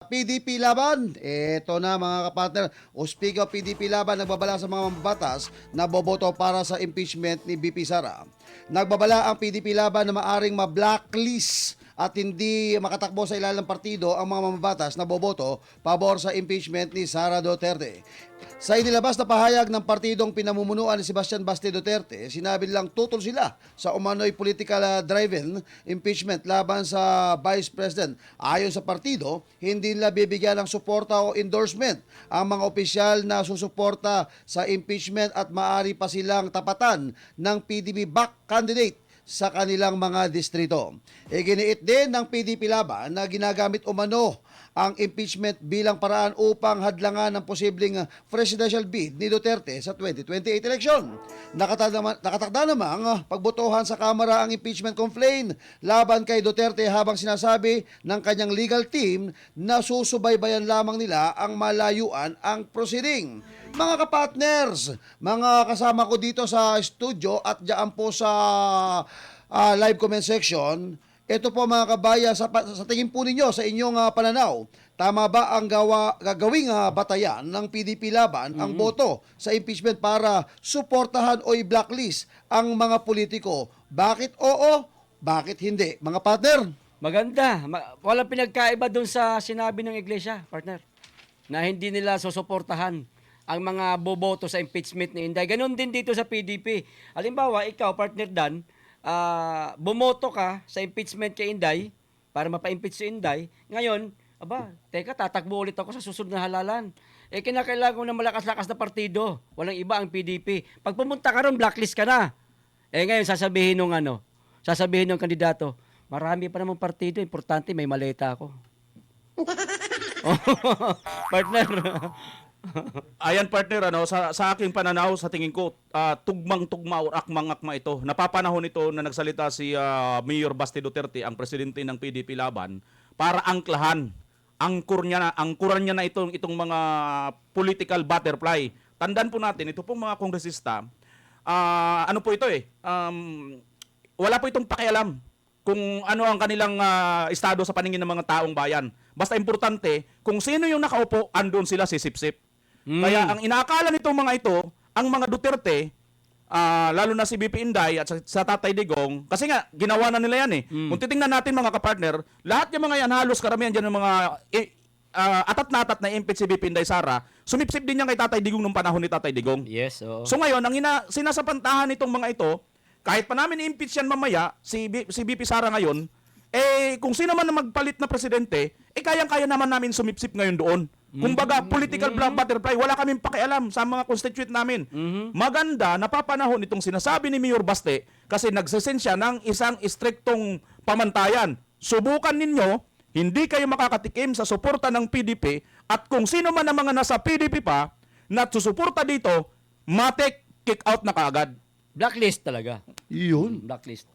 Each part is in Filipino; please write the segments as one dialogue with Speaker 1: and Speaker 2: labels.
Speaker 1: PDP Laban, ito na mga kapartner. O speak of PDP Laban, nagbabala sa mga mambabatas na boboto para sa impeachment ni BP Sara. Nagbabala ang PDP Laban na maaring ma-blacklist at hindi makatakbo sa ilalim ng partido ang mga mambabatas na boboto pabor sa impeachment ni Sara Duterte. Sa inilabas na pahayag ng partidong pinamumunuan ni Sebastian Baste Duterte, sinabi nilang tutol sila sa umano'y political driven impeachment laban sa Vice President. Ayon sa partido, hindi nila bibigyan ng suporta o endorsement ang mga opisyal na susuporta sa impeachment at maaari pa silang tapatan ng PDP back candidate sa kanilang mga distrito. Iginiit din ng PDP Laban na ginagamit umano ang impeachment bilang paraan upang hadlangan ng posibleng presidential bid ni Duterte sa 2028 election. Nakatakda namang pagbotohan sa Kamara ang impeachment complaint laban kay Duterte habang sinasabi ng kanyang legal team na susubaybayan lamang nila ang malayuan ang proceeding. Mga kapartners, mga kasama ko dito sa studio at diyan po sa live comment section, ito po mga kabaya, sa tingin po ninyo, sa inyong pananaw, tama ba ang gagawing batayan ng PDP Laban ang boto sa impeachment para suportahan o i-blacklist ang mga politiko? Bakit oo? Bakit hindi? Mga partner?
Speaker 2: Maganda. Walang pinagkaiba dun sa sinabi ng iglesia, partner, na hindi nila susuportahan ang mga boboto sa impeachment ni Inday. Ganon din dito sa PDP. Halimbawa, ikaw, partner Dan, bumoto ka sa impeachment kay Inday para mapa-impeach si Inday. Ngayon, teka, tatakbo ulit ako sa susunod na halalan. Kinakailangan ko ng malakas-lakas na partido. Walang iba ang PDP. Pag pumunta ka ron, blacklist ka na. Ngayon, sasabihin ng kandidato, marami pa namang partido, importante may maleta ako. Partner.
Speaker 3: Ayan partner, sa aking pananaw, sa tingin ko, tugmang-tugma o akmang-akma ito. Napapanahon ito na nagsalita si Mayor Baste Duterte, ang presidente ng PDP Laban, para angklahan. Angkuran niya na itong mga political butterfly. Tandaan po natin, ito pong mga kongresista, ano po ito wala po itong pakialam kung ano ang kanilang estado sa paningin ng mga taong bayan. Basta importante, kung sino yung nakaupo, andun sila sisip-sip. Kaya ang inaakala nitong mga ito, ang mga Duterte, lalo na si BP Inday at sa Tatay Digong, kasi nga, ginawa na nila yan Kung titingnan natin mga kapartner, lahat yung mga yan, halos karamihan dyan ng mga atat na atat na impeach si BP Inday Sara, sumipsip din yan kay Tatay Digong nung panahon ni Tatay Digong.
Speaker 2: Yes, oo.
Speaker 3: So ngayon, ang sinasapantahan nitong mga ito, kahit pa namin i-impeach yan mamaya, si BP Sara ngayon, kung sino man na magpalit na presidente, kayang-kaya naman namin sumipsip ngayon doon. Kumbaga, political butterfly, wala kaming pakialam sa mga constituent namin. Maganda, napapanahon itong sinasabi ni Mayor Baste kasi nagsesend siya ng isang istriktong pamantayan. Subukan ninyo, hindi kayo makakatikim sa suporta ng PDP at kung sino man ang mga nasa PDP pa na susuporta dito, matik kick out na kaagad.
Speaker 2: Blacklist talaga.
Speaker 1: Yun.
Speaker 2: Blacklist.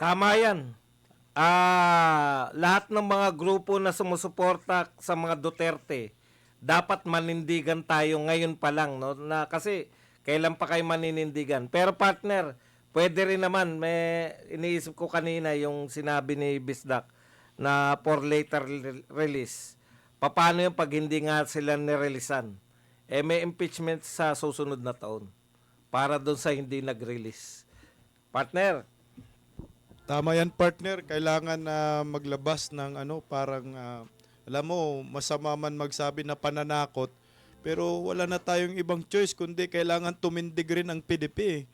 Speaker 4: Tama yan. Lahat ng mga grupo na sumusuporta sa mga Duterte, dapat manindigan tayo ngayon pa lang. No? Kasi kailan pa kayo maninindigan. Pero partner, pwede rin naman, may iniisip ko kanina yung sinabi ni Bisdak na for later release. Paano yung pag hindi nga sila nireleasan? May impeachment sa susunod na taon para doon sa hindi nag-release. Partner,
Speaker 5: Tama yan partner, kailangan na maglabas ng parang alam mo, masama man magsabi na pananakot, pero wala na tayong ibang choice kundi kailangan tumindig rin ang PDP.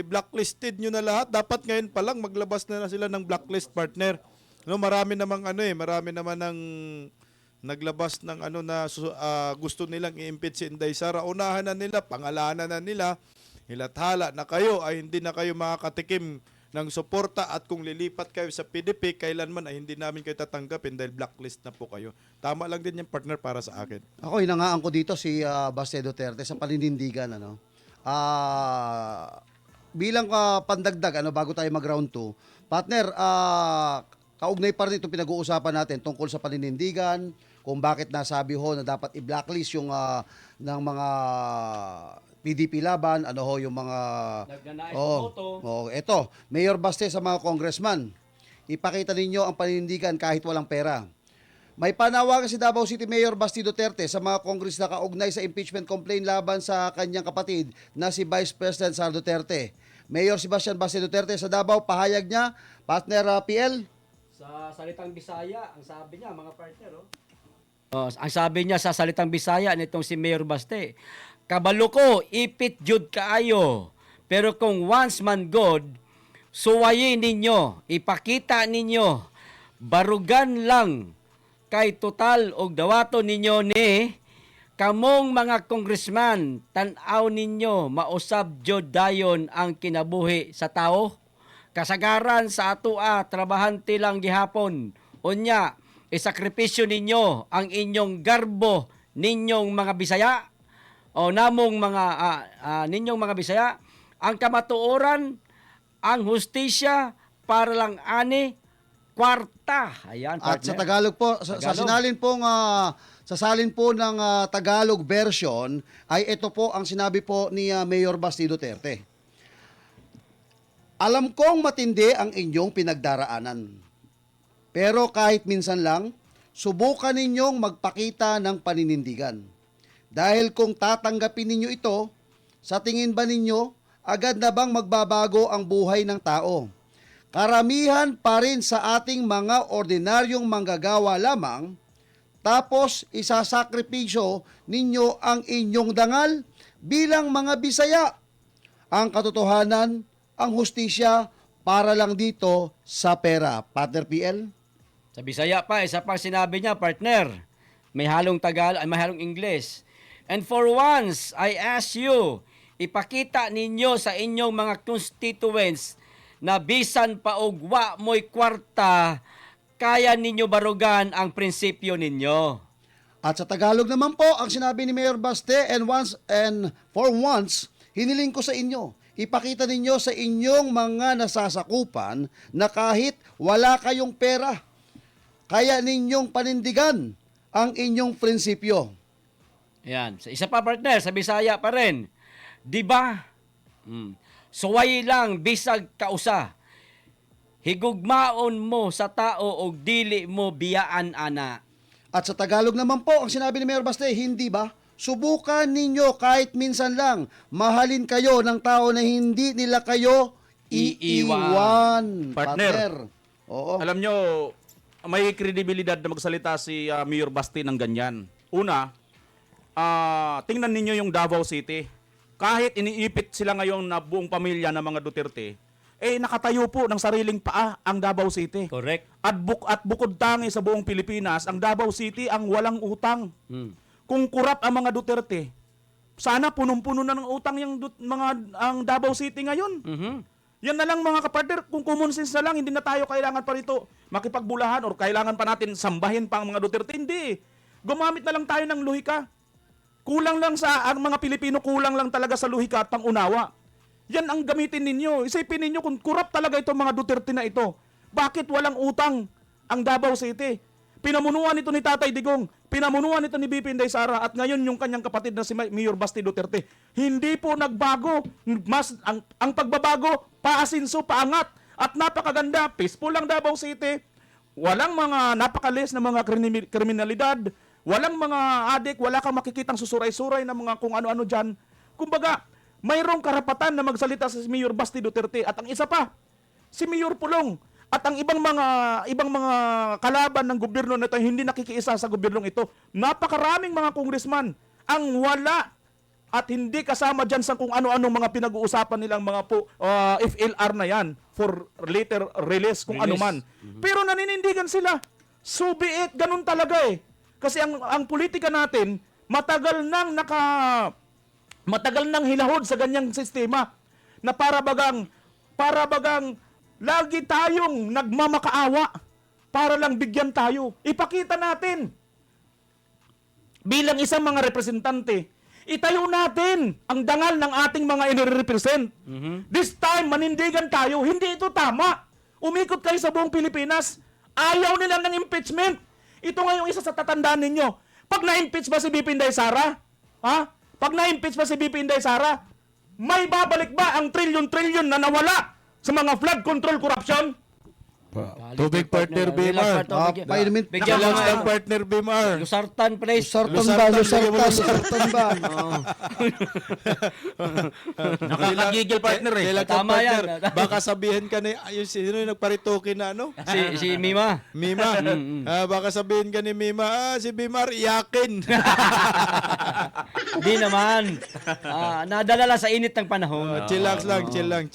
Speaker 5: Blacklisted nyo na lahat, dapat ngayon pa lang maglabas na sila ng blacklist partner. Marami namang marami naman ng naglabas ng na gusto nilang i-impeach si Inday Sara. Unahan na nila, pangalanan na nila, hilathala na kayo ay hindi na kayo makakatikim ng suporta at kung lilipat kayo sa PDP, kailanman ay hindi namin kayo tatanggapin dahil blacklist na po kayo. Tama lang din yung partner para sa akin.
Speaker 1: Ako, hinangaan ko dito si Baste Duterte sa paninindigan. Bilang pandagdag, bago tayo mag-round 2, partner, kaugnay pa rin itong pinag-uusapan natin tungkol sa paninindigan, kung bakit nasabi na dapat i-blacklist yung ng mga PDP Laban, yung mga
Speaker 2: Nagnanais boto.
Speaker 1: Eto, Mayor Baste sa mga congressman. Ipakita ninyo ang paninindigan kahit walang pera. May panawagan si Davao City Mayor Basti Duterte sa mga kongres na kaugnay sa impeachment complaint laban sa kanyang kapatid na si Vice President Sara Duterte. Mayor Sebastian Basti Duterte sa Davao, pahayag niya, partner PL.
Speaker 2: Sa salitang Bisaya, ang sabi niya, mga partner, ang sabi niya sa salitang Bisaya nitong si Mayor Baste, kabalo ko, ipit jud kaayo. Pero kung once man God, suwayin ninyo, ipakita ninyo, barugan lang, kay total og dawato ninyo ni kamong mga congressman tan-aw ninyo mausab jud dayon ang kinabuhi sa tao kasagaran sa atoa trabahante lang gihapon unya isakripisyo ninyo ang inyong garbo ninyong mga Bisaya o namong mga ninyong mga Bisaya ang kamatuoran ang hustisya para lang ani kwarta. Ayan,
Speaker 1: At sa
Speaker 2: partner.
Speaker 1: Tagalog po, sa
Speaker 2: Tagalog.
Speaker 1: salin po ng Tagalog version ay ito po ang sinabi po ni Mayor Basti Duterte. Alam kong matindi ang inyong pinagdaraanan. Pero kahit minsan lang, subukan ninyong magpakita ng paninindigan. Dahil kung tatanggapin ninyo ito, sa tingin ba ninyo, agad na bang magbabago ang buhay ng tao? Karamihan pa rin sa ating mga ordinaryong manggagawa lamang, tapos isasakripisyo ninyo ang inyong dangal bilang mga Bisaya. Ang katotohanan, ang hustisya para lang dito sa pera. Partner PL?
Speaker 2: Sa Bisaya pa, isa pang sinabi niya, partner. May halong may halong English. And for once, I ask you, ipakita ninyo sa inyong mga constituents na bisan pa og wa mo'y kwarta, kaya ninyo barugan ang prinsipyo ninyo.
Speaker 1: At sa Tagalog naman po, ang sinabi ni Mayor Baste, and for once, hiniling ko sa inyo, ipakita ninyo sa inyong mga nasasakupan na kahit wala kayong pera, kaya ninyong panindigan ang inyong prinsipyo.
Speaker 2: Ayan. Sa isa pa, partner, sa Bisaya pa rin. Di ba? Suway lang bisag kausa. Higugmaon mo sa tao og dili mo biyaan ana.
Speaker 1: At sa Tagalog naman po, ang sinabi ni Mayor Baste, hindi ba? Subukan ninyo kahit minsan lang, mahalin kayo ng tao na hindi nila kayo iiwan.
Speaker 3: Partner.
Speaker 1: Oo.
Speaker 3: Alam nyo, may kredibilidad na magsalita si Mayor Basti ng ganyan. Una, tingnan ninyo yung Davao City. Kahit iniipit sila ngayon na buong pamilya ng mga Duterte, nakatayo po ng sariling paa ang Davao City.
Speaker 2: Correct.
Speaker 3: At bukod tangi sa buong Pilipinas, ang Davao City ang walang utang. Kung kurap ang mga Duterte, sana punong-puno na ng utang ang Davao City ngayon. Yan na lang mga kapartner, kung common sense na lang, hindi na tayo kailangan pa rito makipagbulahan or kailangan pa natin sambahin pa ang mga Duterte. Hindi. Gumamit na lang tayo ng lohika. Kulang lang ang mga Pilipino, kulang lang talaga sa lohika at pangunawa. Yan ang gamitin ninyo. Isipin ninyo kung kurap talaga itong mga Duterte na ito. Bakit walang utang ang Davao City? Pinamunuan ito ni Tatay Digong, pinamunuan ito ni BP Inday Sara at ngayon yung kanyang kapatid na si Mayor Basti Duterte. Hindi po nagbago. Ang pagbabago, paasinso, paangat at napakaganda. Peaceful lang Davao City. Walang mga napakalis na mga kriminalidad. Walang mga adik, wala kang makikitang susuray-suray na mga kung ano-ano dyan. Kumbaga, mayroong karapatan na magsalita sa si Mayor Basti Duterte. At ang isa pa, si Mayor Pulong at ang ibang mga kalaban ng gobyerno na ito hindi nakikiisa sa gobyernong ito. Napakaraming mga congressman ang wala at hindi kasama dyan sa kung ano-anong mga pinag-uusapan nilang mga FLR na yan for later release kung ano man. Pero naninindigan sila. So be it, ganun talaga eh. Kasi ang politika natin matagal nang hilahod sa ganyang sistema na para bagang lagi tayong nagmamakaawa para lang bigyan tayo. Ipakita natin bilang isang mga representante, itayo natin ang dangal ng ating mga inirepresent. This time, manindigan tayo. Hindi ito tama. Umikot kayo sa buong Pilipinas. Ayaw nila ng impeachment. Ito nga yung isa sa tatandaan ninyo. Pag na-impeach ba si BP Inday Sara? Pag na-impeach ba si BP Inday Sara? May babalik ba ang trilyon-trilyon na nawala sa mga flood control corruption?
Speaker 5: Tubig, partner, Bimar.
Speaker 1: Painumin.
Speaker 2: Bigyan mo
Speaker 5: Relax
Speaker 2: nga.
Speaker 5: lang, partner, Bimar.
Speaker 2: Lusartan, please.
Speaker 1: Lusartan ba?
Speaker 2: Oo.
Speaker 3: Nakakagigil partner eh.
Speaker 5: Kailan ka,
Speaker 2: Tama yan.
Speaker 5: partner, baka sabihin ka ni, ayun, sino yung nagparitoke na ano?
Speaker 2: Si Mima.
Speaker 5: Mima. Baka sabihin ka ni Mima, si Bimar, iyakin.
Speaker 2: Di naman. Nadala lang sa init ng panahon.
Speaker 5: Chillax lang, chill lang.